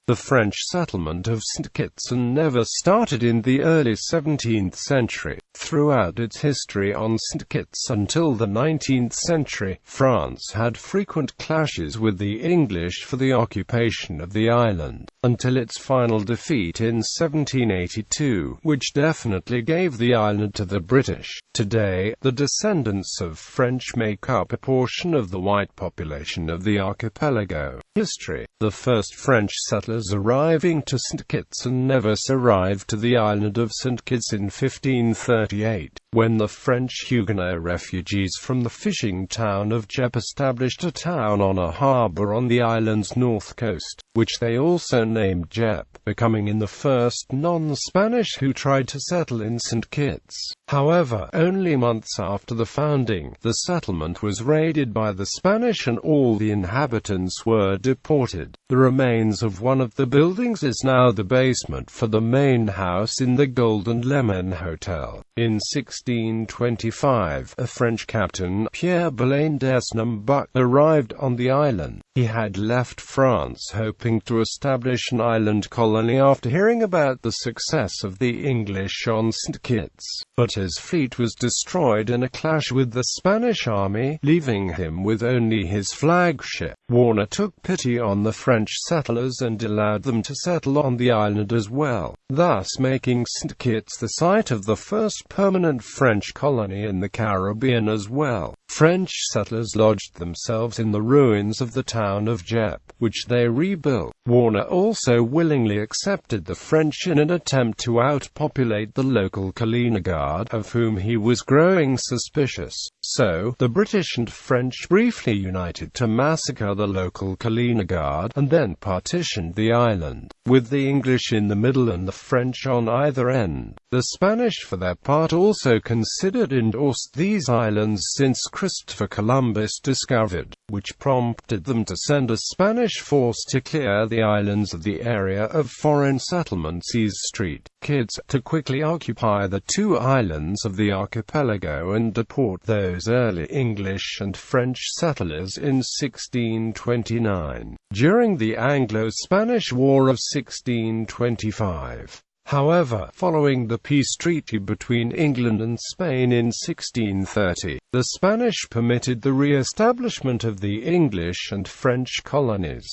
The French settlement of St. Kitts and Nevis started in the early 17th century. Throughout its history on St. Kitts until the 19th century, France had frequent clashes with the English for the occupation of the island, until its final defeat in 1782, which definitely gave the island to the British. Today, the descendants of French make up a portion of the white population of the archipelago. History. The first French settlers arriving to St. Kitts and Nevis arrived to the island of St. Kitts in 1538, when the French Huguenot refugees from the fishing town of Dieppe established a town on a harbour on the island's north coast, which they also named Dieppe, becoming in the first non-Spanish who tried to settle in St. Kitts. However, only months after the founding, the settlement was raided by the Spanish and all the inhabitants were deported. The remains of one of the buildings is now the basement for the main house in the Golden Lemon Hotel. In 1625, a French captain, Pierre Belain d'Esnambuc, arrived on the island. He had left France hoping to establish an island colony after hearing about the success of the English on St. Kitts, but his fleet was destroyed in a clash with the Spanish army, leaving him with only his flagship. Warner took pity on the French settlers and allowed them to settle on the island as well, thus making St. Kitts the site of the first permanent French colony in the Caribbean as well. French settlers lodged themselves in the ruins of the town of Dieppe, which they rebuilt. Warner also willingly accepted the French in an attempt to outpopulate the local Kalinagard, of whom he was growing suspicious. So, the British and French briefly united to massacre the local Kalinagard, and then partitioned the island, with the English in the middle and the French on either end. The Spanish for their part also considered and endorsed these islands since Christopher Columbus discovered, which prompted them to send a Spanish force to clear the islands of the area of foreign settlements East Street, Kitts, to quickly occupy the two islands of the archipelago and deport those early English and French settlers in 1629. During the Anglo-Spanish War of 1625. However, following the peace treaty between England and Spain in 1630, the Spanish permitted the re-establishment of the English and French colonies.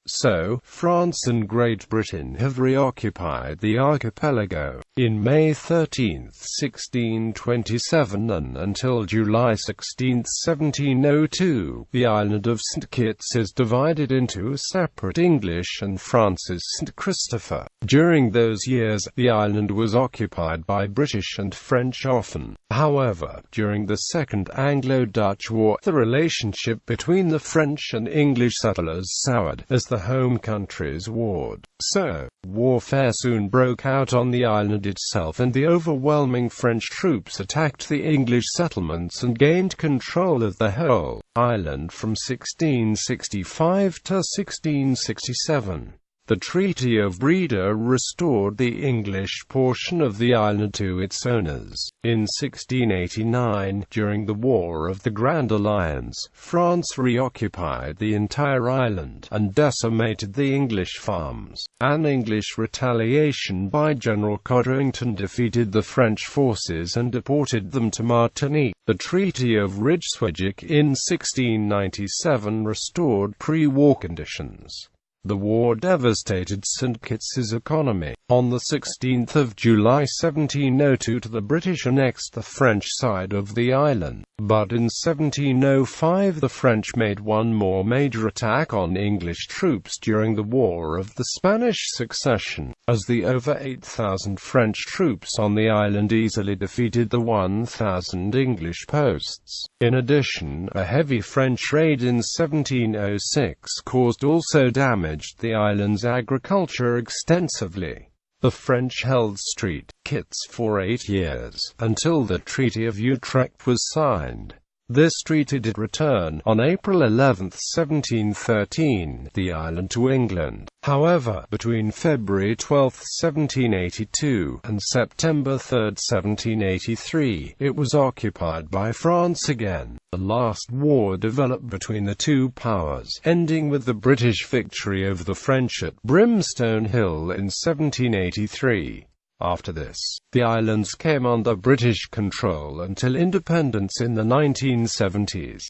So, France and Great Britain have reoccupied the archipelago. In May 13, 1627 and until July 16, 1702, the island of St. Kitts is divided into separate English and France's St. Christopher. During those years, the island was occupied by British and French often. However, during the Second Anglo-Dutch War, the relationship between the French and English settlers soured, as the home countries warred. So, warfare soon broke out on the island itself and the overwhelming French troops attacked the English settlements and gained control of the whole island from 1665 to 1667. The Treaty of Breda restored the English portion of the island to its owners. In 1689, during the War of the Grand Alliance, France reoccupied the entire island, and decimated the English farms. An English retaliation by General Codrington defeated the French forces and deported them to Martinique. The Treaty of Rijswijk in 1697 restored pre-war conditions. The war devastated St. Kitts's economy. On the 16th of July 1702 the British annexed the French side of the island, but in 1705 the French made one more major attack on English troops during the War of the Spanish Succession, as the over 8,000 French troops on the island easily defeated the 1,000 English posts. In addition, a heavy French raid in 1706 also damaged the island's agriculture extensively. The French held St. Kitts for 8 years, until the Treaty of Utrecht was signed. This treaty did return, on April 11, 1713, the island to England. However, between February 12, 1782, and September 3, 1783, it was occupied by France again. The last war developed between the two powers, ending with the British victory over the French at Brimstone Hill in 1783. After this, the islands came under British control until independence in the 1970s.